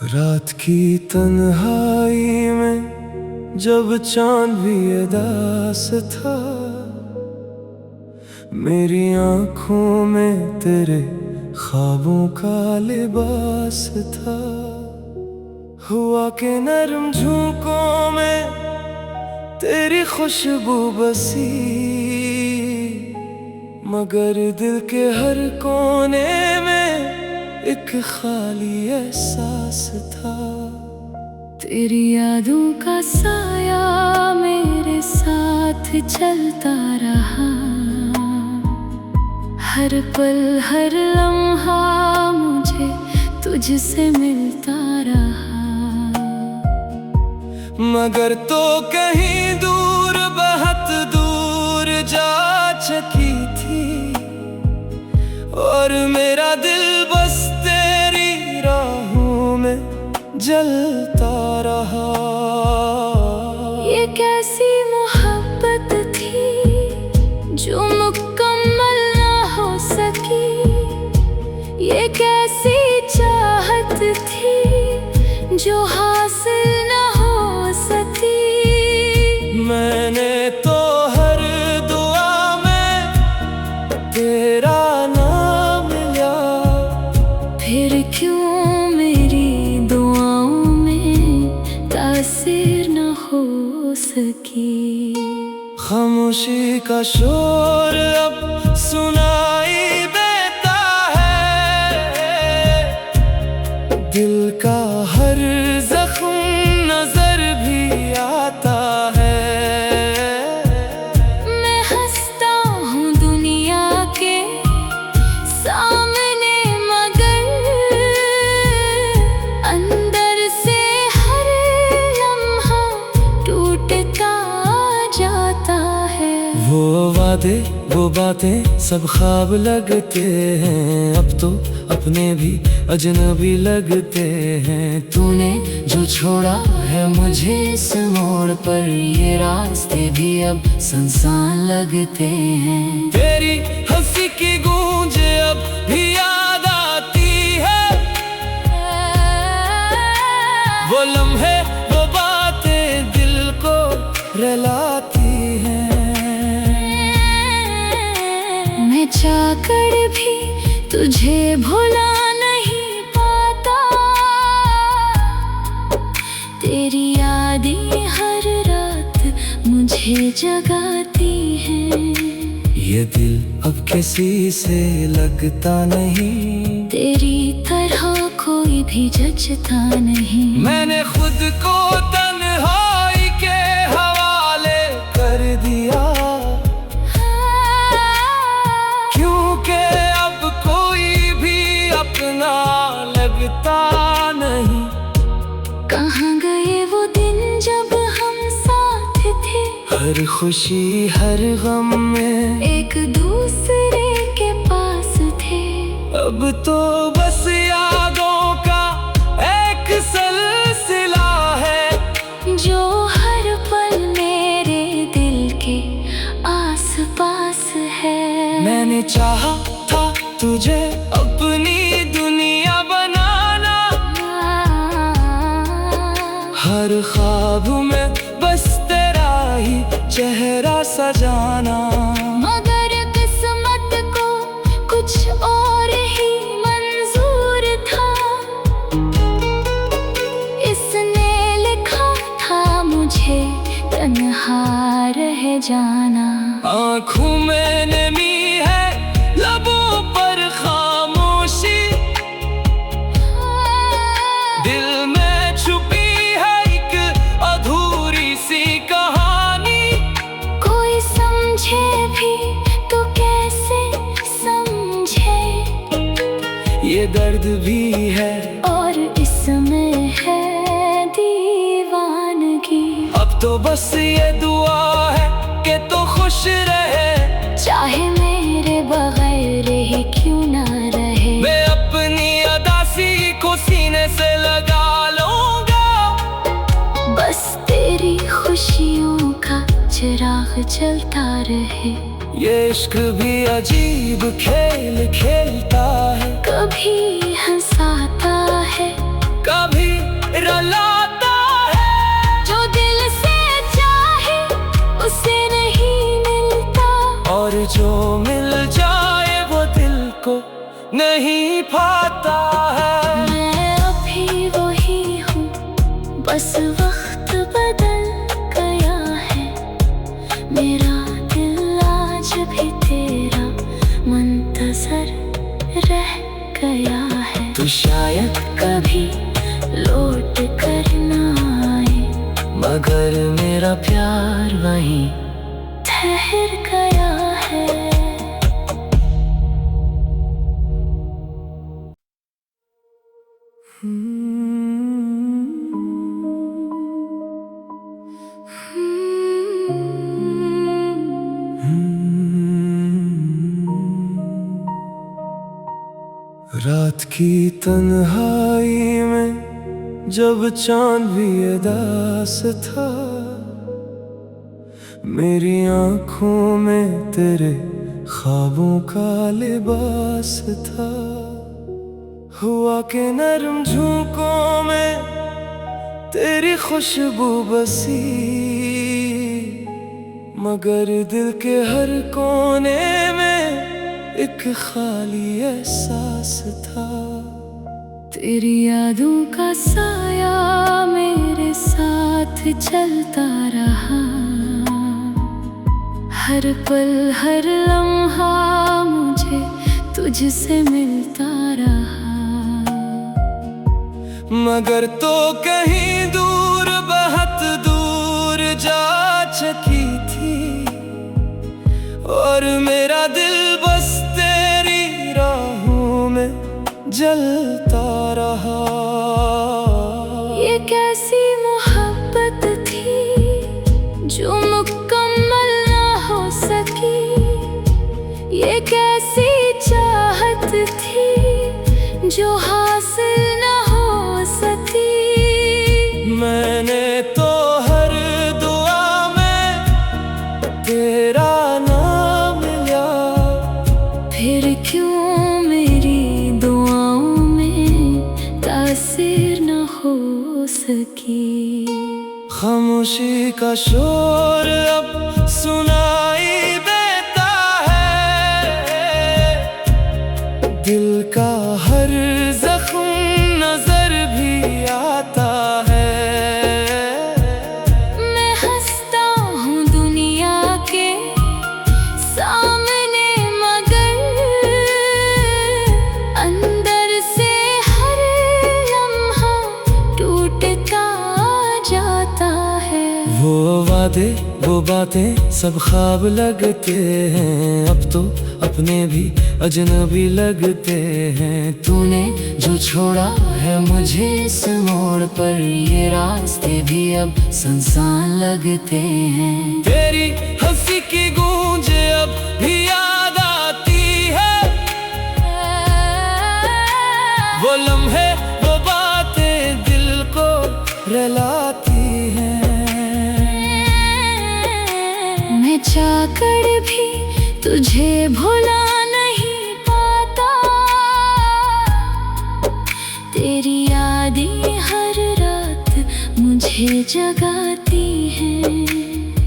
रात की तन्हाई में जब चांद भी उदास था, मेरी आंखों में तेरे ख्वाबों का लिबास था। हुआ के नरम झोंकों में तेरी खुशबू बसी, मगर दिल के हर कोने में एक खाली एहसास था। तेरी यादों का साया मेरे साथ चलता रहा, हर पल हर लम्हा मुझे तुझसे मिलता रहा। मगर तो कहीं दूर, बहुत दूर जा चुकी थी, और मेरा दिल बस तेरी राहों में जलता रहा। ये कैसी मोहब्बत थी जो मुकम्मल ना हो सकी, ये कैसी चाहत थी जो हासिल ना हो सकी। मैंने तो हर दुआ में तेरा नाम लिया, फिर क्यों मेरी दुआओं में तासीर न हो सकी। खामोशी का शोर अब सुनाई देता है, दिल का हर जख्म नजर भी आता है। मैं हंसता हूँ दुनिया के सामने, मगर अंदर से हर लम्हा टूटता जाता है। वो वादे वो बातें सब ख्वाब लगते हैं, अब तो अपने भी अजनबी लगते हैं। तूने जो छोड़ा है मुझे इस मोड़ पर, ये रास्ते भी अब सुनसान लगते हैं। तेरी हंसी की गूंज अब भी याद आती है, वो लम्हे वो बातें दिल को रुलाती हैं। मैं चाहकर भी तुझे भुला नहीं पाता, तेरी यादें हर रात मुझे जगाती हैं। ये दिल अब किसी से लगता नहीं, तेरी तरह कोई भी जचता नहीं। मैंने खुद को तन्हाई के हवाले कर दिया, क्योंकि अब कोई भी अपना लगता नहीं। कहाँ गए वो दिन जब हम साथ थे, हर खुशी हर गम में एक दूसरे के पास थे। अब तो बस यादों का एक सिलसिला है, जो हर पल मेरे दिल के आस पास है। मैंने चाहा था तुझे अपनी दुनिया बनाना, हर ख्वाब में बस तेरा ही चेहरा सजाना। मगर किस्मत को कुछ और ही मंजूर था, इसने लिखा था मुझे तन्हा रह जाना। आँखों में नमी है, लबों पर खामोशी, दिल में छुपी है एक अधूरी सी कहानी। कोई समझे भी तो कैसे समझे, ये दर्द भी है और इसमें है दीवानगी। अब तो बस ये दुआ है कि तो खुश रहे, चाहे मेरे बगैर ही क्यों ना रहे। मैं अपनी अदासी को सीने से लगा लूंगा, चलता रहे। ये इश्क भी अजीब खेल खेलता है, कभी हंसाता है, कभी रुलाता है। जो दिल से चाहे उसे नहीं मिलता, और जो मिल जाए वो दिल को नहीं पाता है। मैं अभी वही हूँ, बस वक्त बदल गया है। मेरा दिल आज भी तेरा मुंतजर रह गया है। तू शायद कभी लौट कर ना आए, मगर मेरा प्यार वहीं ठहर गया है। रात की तन्हाई में जब चांद भी उदास था, मेरी आंखों में तेरे ख्वाबों का लिबास था। हुआ के नरम झोंकों में तेरी खुशबू बसी, मगर दिल के हर कोने में एक खाली एहसास था। तेरी यादों का साया मेरे साथ चलता रहा, हर पल हर लम्हा मुझे तुझसे मिलता रहा। मगर तो कहीं दूर, बहुत दूर जा चुकी थी, और मेरा दिल बस तेरी राहों में जलता रहा। ये कैसी मोहब्बत थी जो मुकम्मल ना हो सकी, ये कैसी चाहत थी जो हासिल ना हो सकी। मैंने तो हर दुआ में तेरा नाम लिया, फिर क्यों मेरी दुआओं में तासीर न हो सकी। खामोशी का शोर अब सुनाई देता है, दिल का हर जख्म नजर भी आता है। मैं हंसता हूँ दुनिया के सामने, मगर अंदर से हर लम्हा टूटता जाता है। वो वादे वो बातें सब ख्वाब लगते हैं, अब तो अपने भी अजनबी लगते हैं। तूने जो छोड़ा है मुझे इस मोड़ पर, ये रास्ते भी अब सुनसान लगते हैं। तेरी हंसी की गूंज अब भी याद आती है, वो लम्हे वो बातें दिल को रुलाती हैं। मैं चाहकर भी तुझे भुला नहीं पाता, तेरी यादें हर रात मुझे जगाती हैं।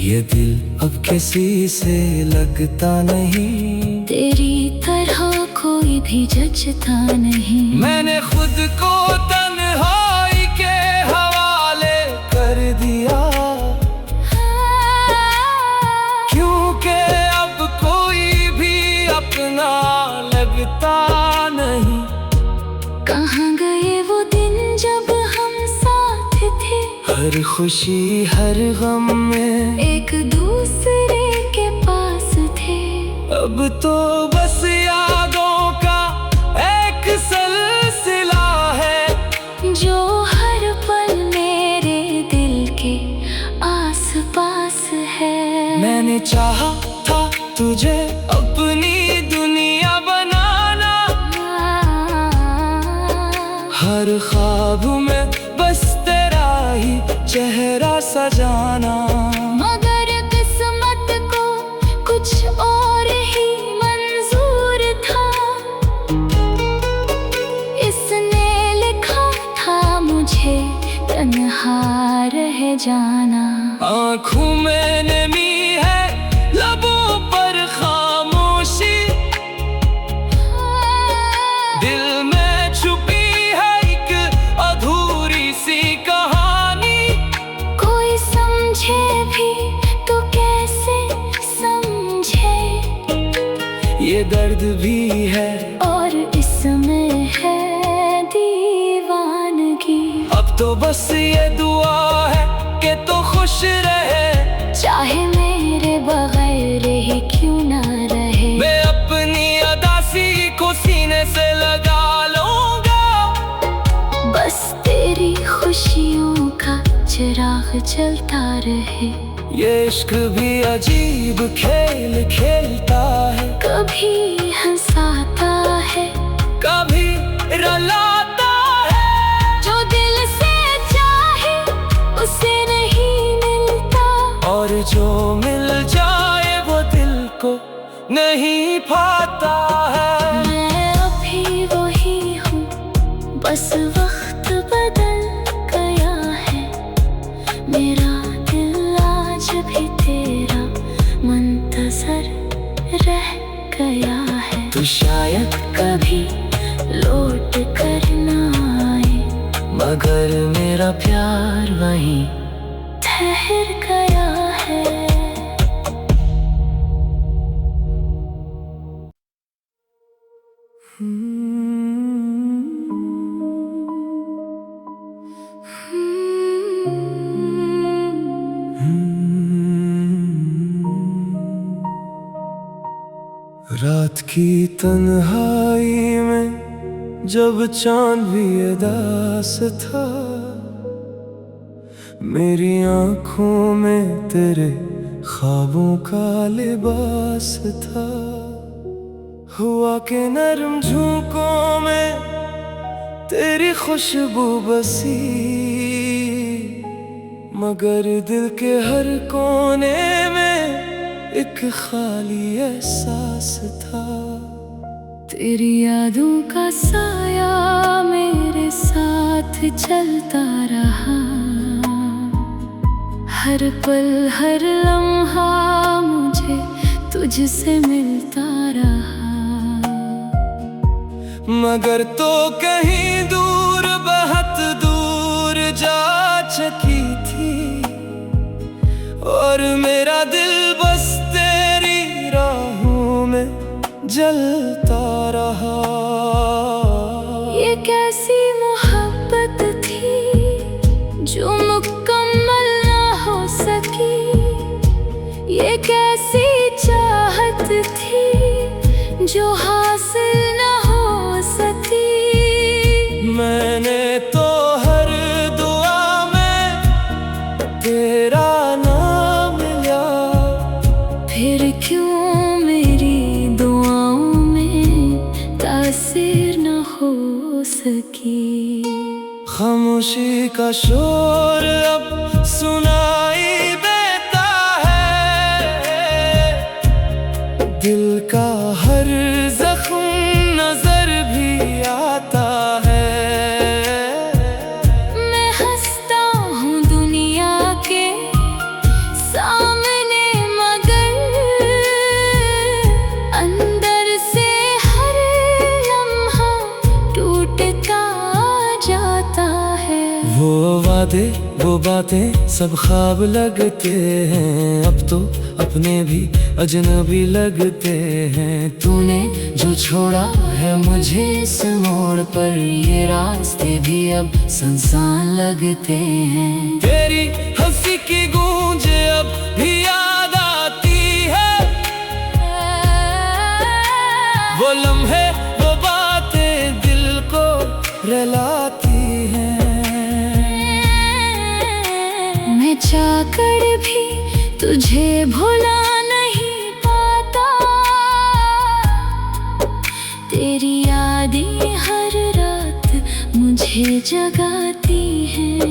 ये दिल अब किसी से लगता नहीं, तेरी तरह कोई भी जचता नहीं। मैंने खुद को तन्हाई के हवाले कर दिया, क्योंकि अब कोई भी अपना लगता नहीं। कहाँ गए वो दिन जब हम साथ थे, हर खुशी हर गम में एक दूसरे के पास थे। अब तो बस यादों का एक सिलसिला है, जो हर पल मेरे दिल के आस-पास है। मैंने चाहा था तुझे अपनी दुनिया बनाना, हर ख्वाब में बस तेरा ही चेहरा सजाना। मगर किस्मत मुझे तन्हा रह जाना। आँखों में नमी है, लबों पर खामोशी, दिल में छुपी है एक अधूरी सी कहानी। कोई समझे भी तो कैसे समझे, ये दर्द भी है और इसमें है दीवानगी। अब तो बस ये दुआ है कि तो खुश रहे, चाहे मेरे बगैर ही क्यों ना रहे। मैं अपनी अदासी को सीने से लगा लूंगा, बस तेरी खुशियों का चिराग जलता रहे। ये इश्क भी अजीब खेल खेलता है, कभी हंसाता है, कभी रुलाता है। जो दिल से चाहे उसे नहीं मिलता, और जो मिल जाए वो दिल को नहीं पाता है। मैं अभी वही हूँ, बस वक्त बदल गया है। मेरा दिल आज भी तेरा मुंतजर रह गया है। तो शायद कभी लौट कर ना आए, मगर मेरा प्यार वहीं ठहर गया है। रात की तन्हाई में जब चांद भी उदास था, मेरी आँखों में तेरे ख्वाबों का लिबास था। हुआ के नरम झोंकों में तेरी खुशबू बसी, मगर दिल के हर कोने में एक खाली एहसास था। तेरी यादों का साया मेरे साथ चलता रहा, हर पल हर लम्हा मुझे तुझसे मिलता रहा। मगर तो कहीं दूर, बहुत दूर जा चुकी थी, और मेरा दिल बस तेरी राहों में जलता रहा। ये कैसी मोहब्बत थी जो मुकम्मल ना हो सकी, ये कैसी चाहत थी जो हासिल ना हो सकी। मैंने तो हर दुआ में तेरा नाम लिया, फिर क्यों मेरी दुआओं में तासीर न हो सकी। खामोशी का शोर अब सुनाई देता है, दिल का हर जख्म नजर भी आता है। मैं हंसता हूँ दुनिया के सामने, मगर अंदर से हर लम्हा टूटता जाता है। वो वादे वो बातें सब ख्वाब लगते हैं, अब तो अपने भी अजनबी लगते हैं। तूने जो छोड़ा है मुझे इस मोड़ पर, ये रास्ते भी अब सुनसान लगते हैं। तेरी हंसी की गूंज अब भी याद आती है, वो लम्हे वो बातें दिल को रुलाती हैं। मैं चाहकर भी तुझे भुला नहीं पाता, तेरी यादें हर रात मुझे जगाती हैं।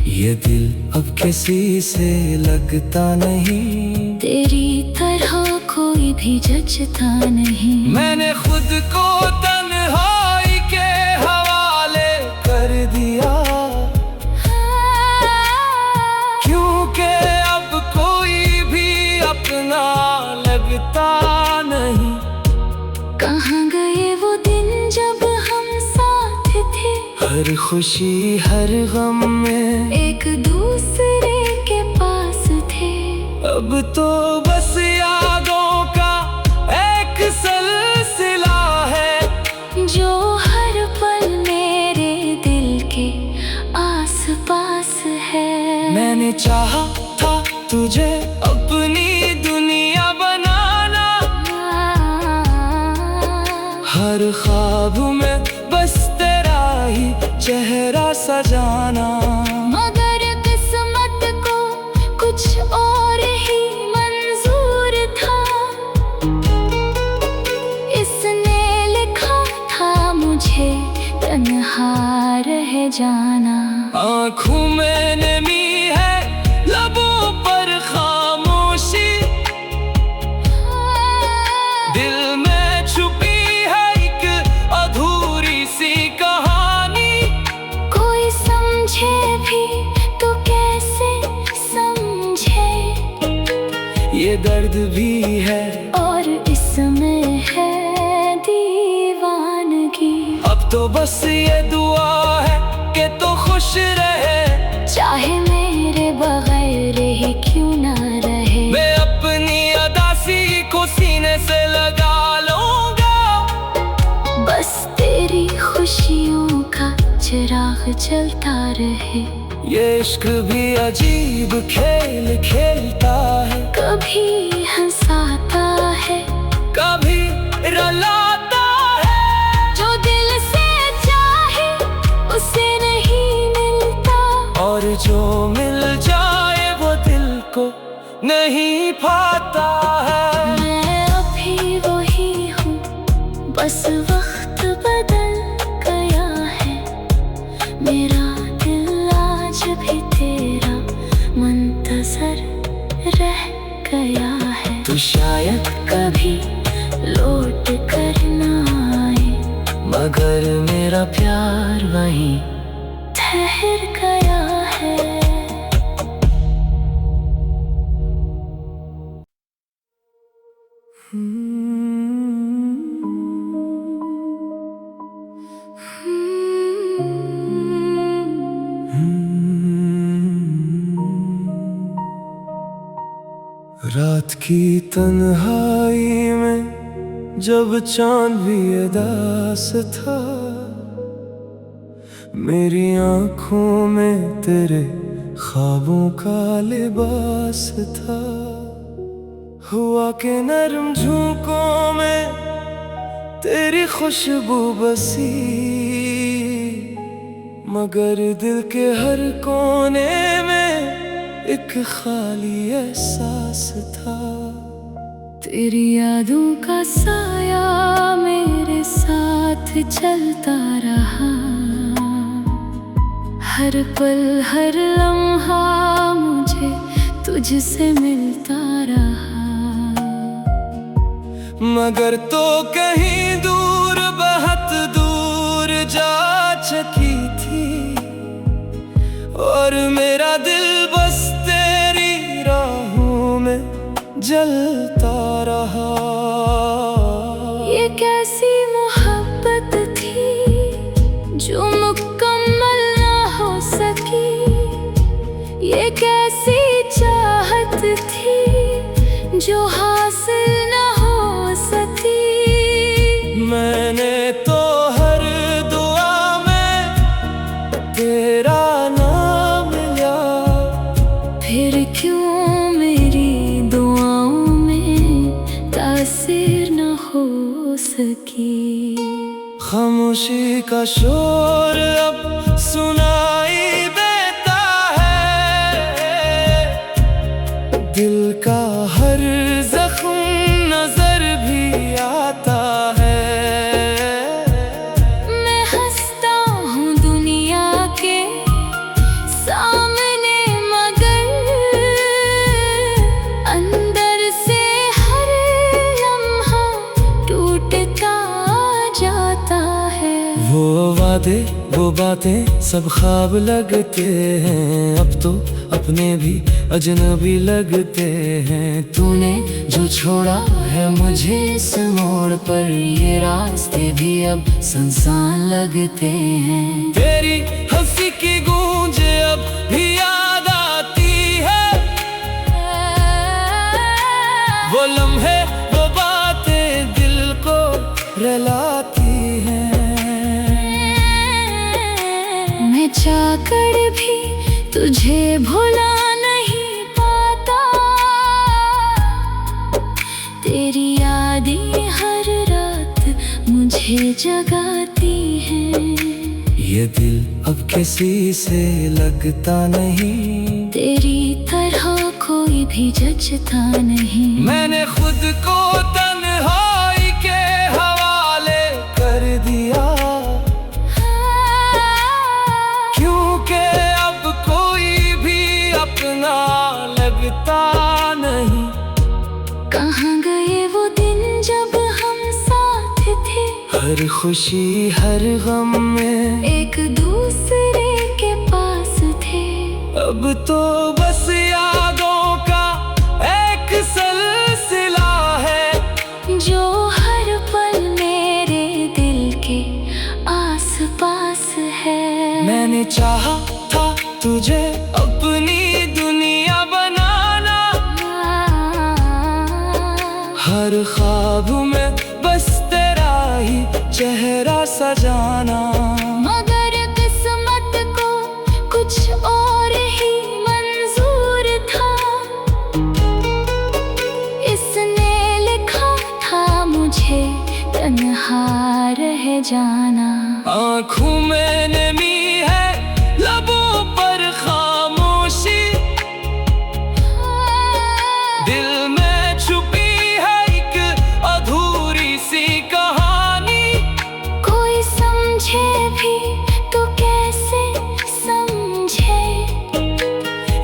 ये दिल अब किसी से लगता नहीं, तेरी तरह कोई भी जचता नहीं। मैंने खुद को तन्हाई के हवाले कर दिया, हर खुशी हर गम में एक दूसरे के पास थे। अब तो बस यादों का एक सिलसिला है जो हर पल मेरे दिल के आस पास है। मैंने चाहा था तुझे अपनी दुनिया बनाना, हर ख्वाब में बस तेरा ही चेहरा सजाना। मगर किस्मत को कुछ और ही मंजूर था। इसने लिखा था मुझे तन्हा रह जाना। आँखों में नमी है, लबों पर खामोशी, दिल में छुपी है एक अधूरी सी कहानी। कोई समझे भी तो कैसे समझे, ये दर्द भी है और इसमें है दीवानगी। अब तो बस ये दुआ है कि तो खुश रहे, चाहे मेरे बगैर ही क्यों ना रहे। मैं अपनी अदासी को सीने से लगा लूंगा, बस तेरी खुशियों का चिराग जलता रहे। ये इश्क भी अजीब खेल खेलता है, कभी हंसाता है, कभी रुलाता है। जो दिल से चाहे उसे नहीं मिलता, और जो मिल जाए वो दिल को नहीं पाता है। मैं अभी वही हूँ, बस वक्त बदल गया है। मेरा दिल आज भी तेरा मुंतजर रह गया है। तू शायद कभी लौट कर ना आए, मगर मेरा प्यार वहीं ठहर गया है। रात की तन्हाई में जब चांद भी उदास था, मेरी आँखों में तेरे ख्वाबों का लिबास था। हुआ के नरम झोंकों में तेरी खुशबू बसी, मगर दिल के हर कोने में एक खाली एहसास था। तेरी यादों का साया मेरे साथ चलता रहा। हर पल हर लम्हा मुझे तुझसे मिलता रहा। मगर तो कहीं दूर बहुत दूर जा चुकी थी, और मेरा दिल बस तेरी राहों में जलता रहा। ये कैसी मोहब्बत थी जो मुकम्मल ना हो सकी। ये कैसी चाहत थी जो हासिल ना हो सकी। मैंने तो हर दुआ में तेरा नाम लिया, फिर क्यों मेरी दुआओं में तासीर न हो सकी। खामोशी का शोर अब सुनाई देता है, दिल का हर जख्म नजर भी आता है। मैं हंसता हूँ दुनिया के सामने, मगर अंदर से हर लम्हा टूटता जाता है। वो वादे वो बातें सब ख्वाब लगते हैं, अब तो अपने भी अजनबी लगते हैं। तूने जो छोड़ा है मुझे इस मोड़ पर, ये रास्ते भी अब सुनसान लगते हैं। तेरी हंसी की गूंज अब भी याद आती है, वो लम्हे वो बातें दिल को रुलाती हैं। मैं चाहकर भी तुझे भुला नहीं पाता, तेरी यादें हर रात मुझे जगाती हैं। ये दिल अब किसी से लगता नहीं, तेरी तरह कोई भी जचता नहीं। मैंने खुद को तन्हाई के हवाले कर दिया, क्योंकि अब कोई भी अपना लगता नहीं। कहाँ गए वो दिन जब हम साथ थे, हर खुशी हर गम में एक दूसरे के पास थे। अब तो बस यादों का एक सिलसिला है, जो हर पल मेरे दिल के आस पास है। मैंने चाहा था तुझे अपनी दुनिया बनाना, हर ख्वाब में बस तेरा ही चेहरा सजाना। मगर किस्मत को कुछ और ही मंजूर था, इसने लिखा था मुझे तन्हा रह जाना। आँखों में नमी है, लबों पर खामोशी, दिल में छुपी है एक अधूरी सी कहानी। कोई समझे भी तो कैसे समझे,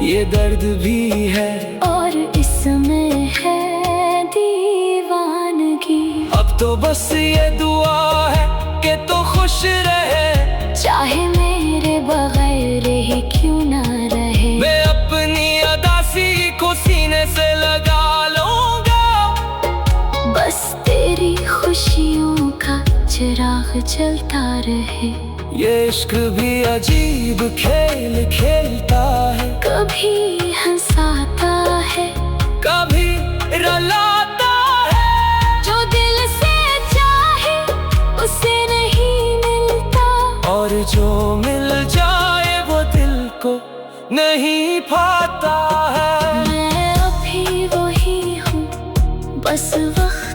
ये दर्द भी है और इसमें है दीवानगी। अब तो बस ये दुआ है कि तो खुश रहे, चाहे मेरे बगैर ही क्यों ना रहे। मैं अपनी अदासी को सीने से लगा लूंगा, बस तेरी खुशियों का चिराग जलता रहे। ये इश्क भी अजीब खेल खेलता है, कभी हंसाता है, कभी रुलाता है। जो दिल से चाहे उसे नहीं मिलता, और जो मिल जाए वो दिल को नहीं पाता है। मैं अभी वही हूँ, बस वक्त